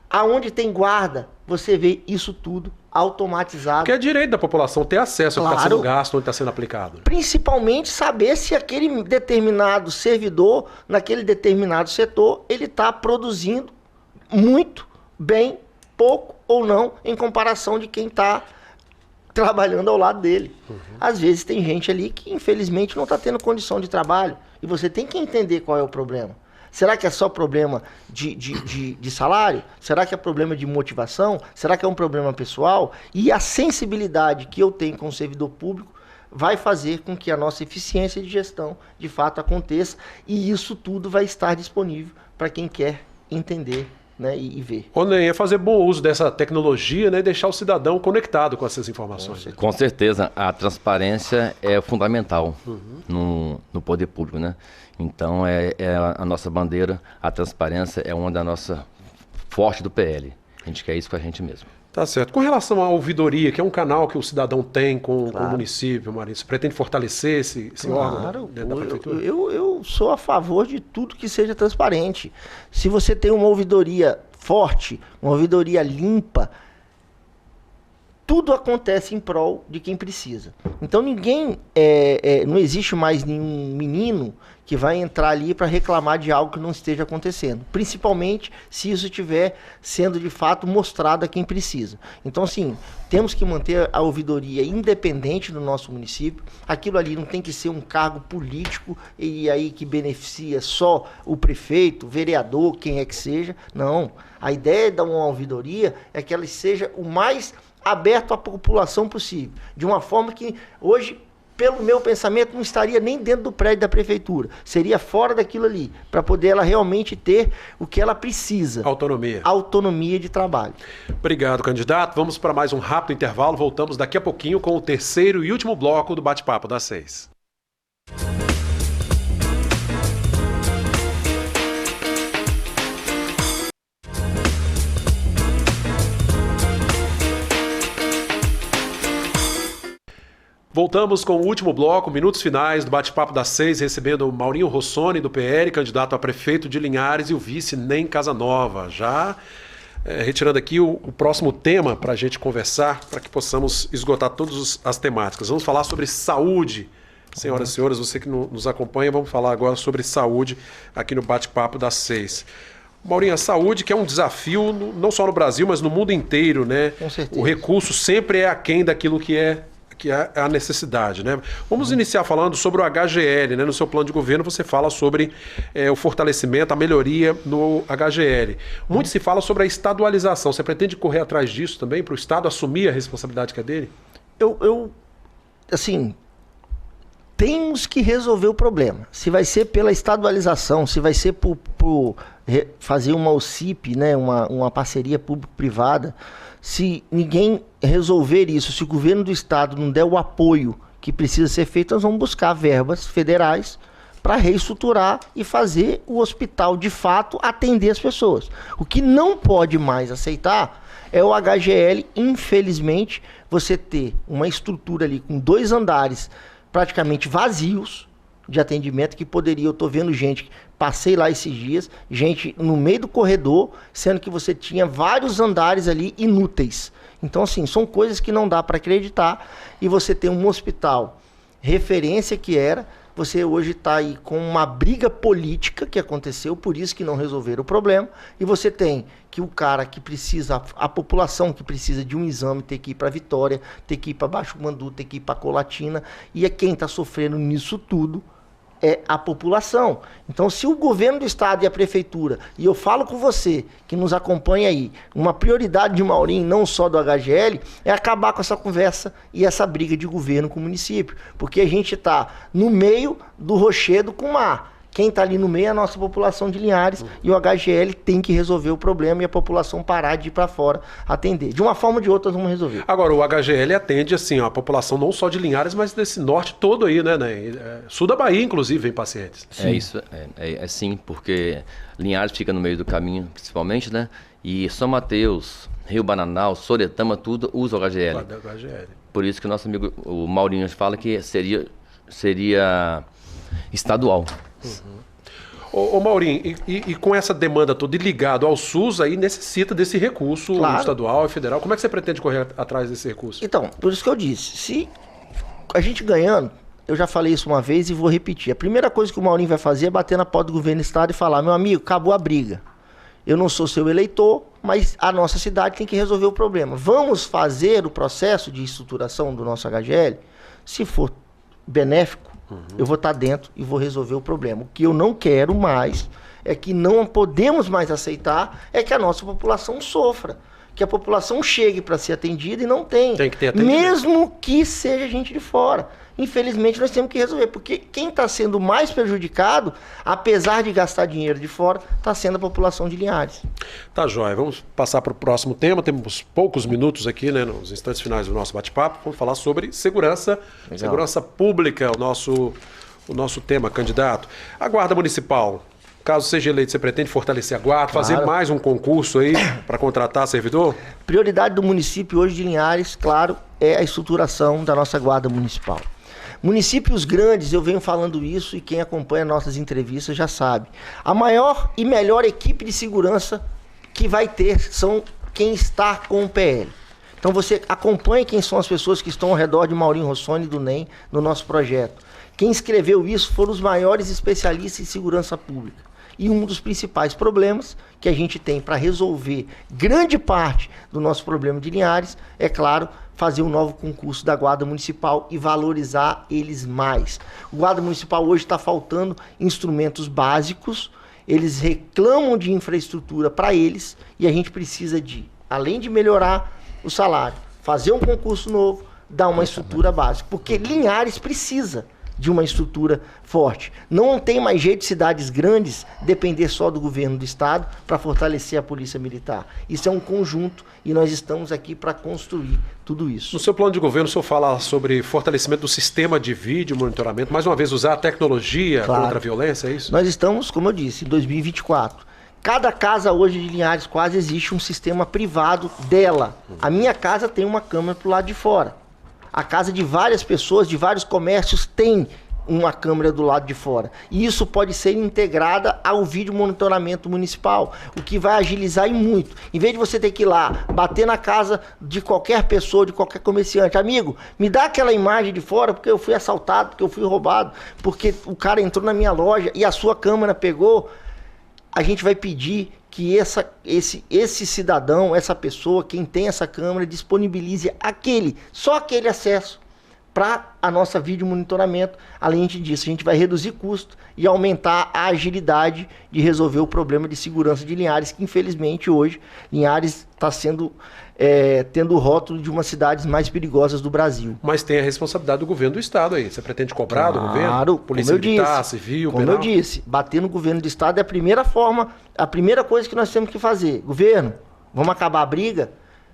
aonde tem guarda, você vê isso tudo automatizado. Porque é direito da população ter acesso ao que está sendo gasto, onde está sendo aplicado. Principalmente saber se aquele determinado servidor, naquele determinado setor, ele está produzindo muito, bem, pouco ou não, em comparação de quem está trabalhando ao lado dele. Às vezes tem gente ali que infelizmente não está tendo condição de trabalho. E você tem que entender qual é o problema. Será que é só problema de salário? Será que é problema de motivação? Será que é um problema pessoal? E a sensibilidade que eu tenho com o servidor público vai fazer com que a nossa eficiência de gestão de fato aconteça. E isso tudo vai estar disponível para quem quer entender, né, e ver. Ô, Ney, é fazer bom uso dessa tecnologia, né, e deixar o cidadão conectado com essas informações. Com certeza, a transparência é fundamental no poder público, né? Então, é a nossa bandeira, a transparência é uma da nossa forte do PL. A gente quer isso com a gente mesmo. Tá certo. Com relação à ouvidoria, que é um canal que o cidadão tem com o município, Marinho, você pretende fortalecer esse órgão dentro da prefeitura? Eu sou a favor de tudo que seja transparente. Se você tem uma ouvidoria forte, uma ouvidoria limpa, tudo acontece em prol de quem precisa. Então não existe mais nenhum menino que vai entrar ali para reclamar de algo que não esteja acontecendo. Principalmente se isso estiver sendo de fato mostrado a quem precisa. Então, assim, temos que manter a ouvidoria independente do nosso município. Aquilo ali não tem que ser um cargo político e aí que beneficia só o prefeito, o vereador, quem é que seja. Não. A ideia de uma ouvidoria é que ela seja o mais aberto à população possível. De uma forma que hoje, pelo meu pensamento, não estaria nem dentro do prédio da prefeitura. Seria fora daquilo ali, para poder ela realmente ter o que ela precisa. Autonomia. Autonomia de trabalho. Obrigado, candidato. Vamos para mais um rápido intervalo. Voltamos daqui a pouquinho com o terceiro e último bloco do Bate-Papo das 6. Voltamos com o último bloco, minutos finais do Bate-Papo das 6, recebendo o Maurinho Rossoni, do PL, candidato a prefeito de Linhares, e o vice Ney Casanova. Já retirando aqui o próximo tema para a gente conversar, para que possamos esgotar todas as temáticas. Vamos falar sobre saúde. Senhoras e senhores, você que nos acompanha, vamos falar agora sobre saúde aqui no Bate-Papo das 6. Maurinho, a saúde que é um desafio não só no Brasil, mas no mundo inteiro, né? Com certeza. O recurso sempre é aquém daquilo que é a necessidade, né? Vamos iniciar falando sobre o HGL, né? No seu plano de governo você fala sobre o fortalecimento, a melhoria no HGL. Muito se fala sobre a estadualização. Você pretende correr atrás disso também, para o Estado assumir a responsabilidade que é dele? Assim, temos que resolver o problema. Se vai ser pela estadualização, se vai ser por fazer uma OCIP, né? Uma parceria público-privada, se ninguém resolver isso, se o governo do estado não der o apoio que precisa ser feito, nós vamos buscar verbas federais para reestruturar e fazer o hospital, de fato, atender as pessoas. O que não pode mais aceitar é o HGL, infelizmente, você ter uma estrutura ali com 2 andares praticamente vazios de atendimento que poderia, eu tô vendo gente, passei lá esses dias, gente no meio do corredor, sendo que você tinha vários andares ali inúteis. Então, assim, são coisas que não dá para acreditar, e você tem um hospital referência que era, você hoje está aí com uma briga política que aconteceu, por isso que não resolveram o problema, e você tem que o cara que precisa, a população que precisa de um exame, ter que ir para Vitória, ter que ir para Baixo Mandu, ter que ir para Colatina, e quem está sofrendo nisso tudo é a população. Então, se o governo do estado e a prefeitura, e eu falo com você, que nos acompanha aí, uma prioridade de Maurinho, não só do HGL, é acabar com essa conversa e essa briga de governo com o município. Porque a gente está no meio do rochedo com o mar. Quem está ali no meio é a nossa população de Linhares e o HGL tem que resolver o problema e a população parar de ir para fora atender. De uma forma ou de outra, nós vamos resolver. Agora, o HGL atende assim, a população não só de Linhares, mas desse norte todo aí, né? Sul da Bahia, inclusive, vem pacientes. É isso, sim, porque Linhares fica no meio do caminho, principalmente, né? E São Mateus, Rio Bananal, Soretama, tudo usa o HGL. Por isso que o nosso amigo, o Maurinho, fala que seria estadual. Ô Maurinho, e com essa demanda toda e ligado ao SUS, aí necessita desse recurso estadual e federal. Como é que você pretende correr atrás desse recurso? Então, por isso que eu disse, se a gente ganhando, eu já falei isso uma vez e vou repetir. A primeira coisa que o Maurinho vai fazer é bater na porta do governo do estado e falar: meu amigo, acabou a briga. Eu não sou seu eleitor, mas a nossa cidade tem que resolver o problema. Vamos fazer o processo de estruturação do nosso HGL? Se for benéfico, eu vou estar dentro e vou resolver o problema. O que eu não quero mais, é que não podemos mais aceitar, é que a nossa população sofra. Que a população chegue para ser atendida e não tem. Tem que ter atendimento. Mesmo que seja gente de fora. Infelizmente, nós temos que resolver. Porque quem está sendo mais prejudicado, apesar de gastar dinheiro de fora, está sendo a população de Linhares. Tá, joia. Vamos passar para o próximo tema. Temos poucos minutos aqui, né, nos instantes finais do nosso bate-papo. Vamos falar sobre segurança. Legal. Segurança pública, o nosso tema, candidato. A Guarda Municipal. Caso seja eleito, você pretende fortalecer a guarda, fazer mais um concurso aí para contratar servidor? Prioridade do município hoje de Linhares, claro, é a estruturação da nossa guarda municipal. Municípios grandes, eu venho falando isso e quem acompanha nossas entrevistas já sabe. A maior e melhor equipe de segurança que vai ter são quem está com o PL. Então você acompanhe quem são as pessoas que estão ao redor de Maurinho Rossoni e do NEM no nosso projeto. Quem escreveu isso foram os maiores especialistas em segurança pública. E um dos principais problemas que a gente tem para resolver grande parte do nosso problema de Linhares é, claro, fazer um novo concurso da Guarda Municipal e valorizar eles mais. O Guarda Municipal hoje está faltando instrumentos básicos, eles reclamam de infraestrutura para eles e a gente precisa de, além de melhorar o salário, fazer um concurso novo, dar uma estrutura básica, porque Linhares precisa de uma estrutura forte. Não tem mais jeito de cidades grandes depender só do governo do estado para fortalecer a polícia militar. Isso é um conjunto e nós estamos aqui para construir tudo isso. No seu plano de governo, o senhor fala sobre fortalecimento do sistema de vídeo monitoramento, mais uma vez usar a tecnologia contra a violência, é isso? Nós estamos, como eu disse, em 2024. Cada casa hoje de Linhares quase existe um sistema privado dela. A minha casa tem uma câmera pro lado de fora. A casa de várias pessoas, de vários comércios, tem uma câmera do lado de fora. E isso pode ser integrada ao vídeo monitoramento municipal, o que vai agilizar e muito. Em vez de você ter que ir lá, bater na casa de qualquer pessoa, de qualquer comerciante, amigo, me dá aquela imagem de fora porque eu fui assaltado, porque eu fui roubado, porque o cara entrou na minha loja e a sua câmera pegou, a gente vai pedir que esse cidadão, essa pessoa, quem tem essa câmera, disponibilize só aquele acesso para a nossa vídeo monitoramento. Além disso, a gente vai reduzir custo e aumentar a agilidade de resolver o problema de segurança de Linhares, que infelizmente hoje Linhares está tendo o rótulo de uma das cidades mais perigosas do Brasil. Mas tem a responsabilidade do governo do estado aí. Você pretende cobrar do governo? Polícia militar, civil, penal? Como eu disse, bater no governo do estado é a primeira forma, a primeira coisa que nós temos que fazer. Governo, vamos acabar a briga?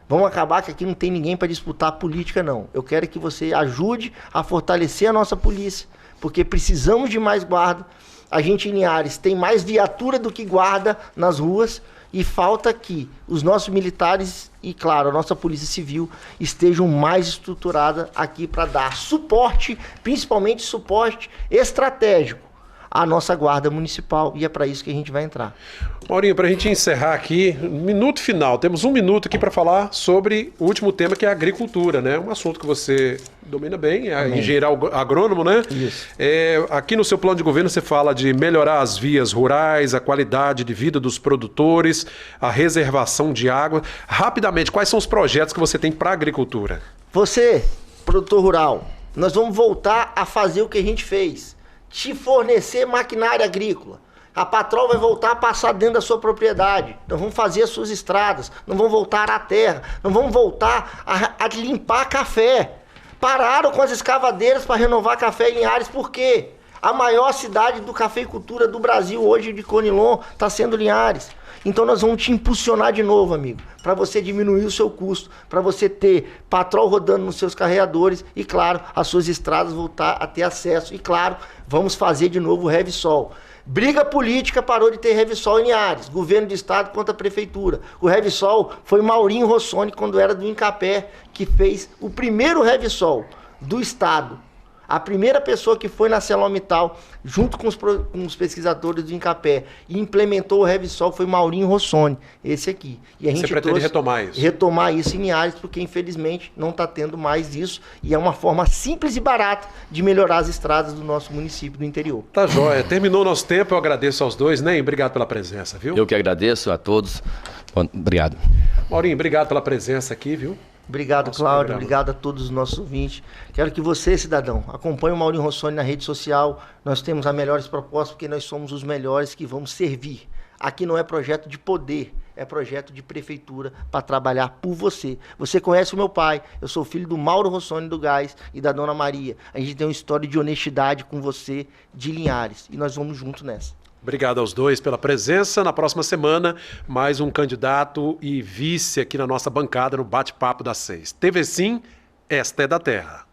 Vamos acabar que aqui não tem ninguém para disputar a política, não. Eu quero que você ajude a fortalecer a nossa polícia, porque precisamos de mais guarda. A gente em Linhares tem mais viatura do que guarda nas ruas e falta que os nossos militares e, claro, a nossa polícia civil estejam mais estruturadas aqui para dar suporte, principalmente suporte estratégico à nossa guarda municipal, e é para isso que a gente vai entrar. Maurinho, para a gente encerrar aqui, minuto final, temos um minuto aqui para falar sobre o último tema, que é a agricultura, né? Um assunto que você domina bem, é engenheiro agrônomo, né? Isso. Aqui no seu plano de governo você fala de melhorar as vias rurais, a qualidade de vida dos produtores, a reservação de água. Rapidamente, quais são os projetos que você tem para a agricultura? Você, produtor rural, nós vamos voltar a fazer o que a gente fez. te fornecer maquinária agrícola. A Patrol vai voltar a passar dentro da sua propriedade. Nós vamos fazer as suas estradas, não vamos voltar a arar a terra, não vamos voltar a limpar café. Pararam com as escavadeiras para renovar café em Linhares, por quê? A maior cidade do cafeicultura do Brasil hoje de Conilon está sendo Linhares. Então nós vamos te impulsionar de novo, amigo, para você diminuir o seu custo, para você ter Patrol rodando nos seus carreadores e, claro, as suas estradas voltar a ter acesso. E, claro, vamos fazer de novo o Revsol. Briga política parou de ter Revsol em Linhares, governo do estado contra a prefeitura. O Revsol foi Maurinho Rossoni, quando era do Incapé, que fez o primeiro Revsol do estado. A primeira pessoa que foi na ArcelorMittal, junto com os pesquisadores do Incapé, e implementou o Revsol foi Maurinho Rossoni, esse aqui. E a gente pretende retomar isso? Retomar isso em Linhares, porque infelizmente não está tendo mais isso, e é uma forma simples e barata de melhorar as estradas do nosso município do interior. Tá joia. Terminou o nosso tempo, eu agradeço aos dois, né? Obrigado pela presença, viu? Eu que agradeço a todos. Bom, obrigado. Maurinho, obrigado pela presença aqui, viu? Obrigado, Nosso Cláudio. programa. Obrigado a todos os nossos ouvintes. Quero que você, cidadão, acompanhe o Maurinho Rossoni na rede social. Nós temos as melhores propostas porque nós somos os melhores que vamos servir. Aqui não é projeto de poder, é projeto de prefeitura para trabalhar por você. Você conhece o meu pai, eu sou filho do Mauro Rossoni do Gás e da Dona Maria. A gente tem uma história de honestidade com você de Linhares e nós vamos junto nessa. Obrigado aos dois pela presença. Na próxima semana, mais um candidato e vice aqui na nossa bancada no Bate-Papo das 6. TV Sim, esta é da Terra.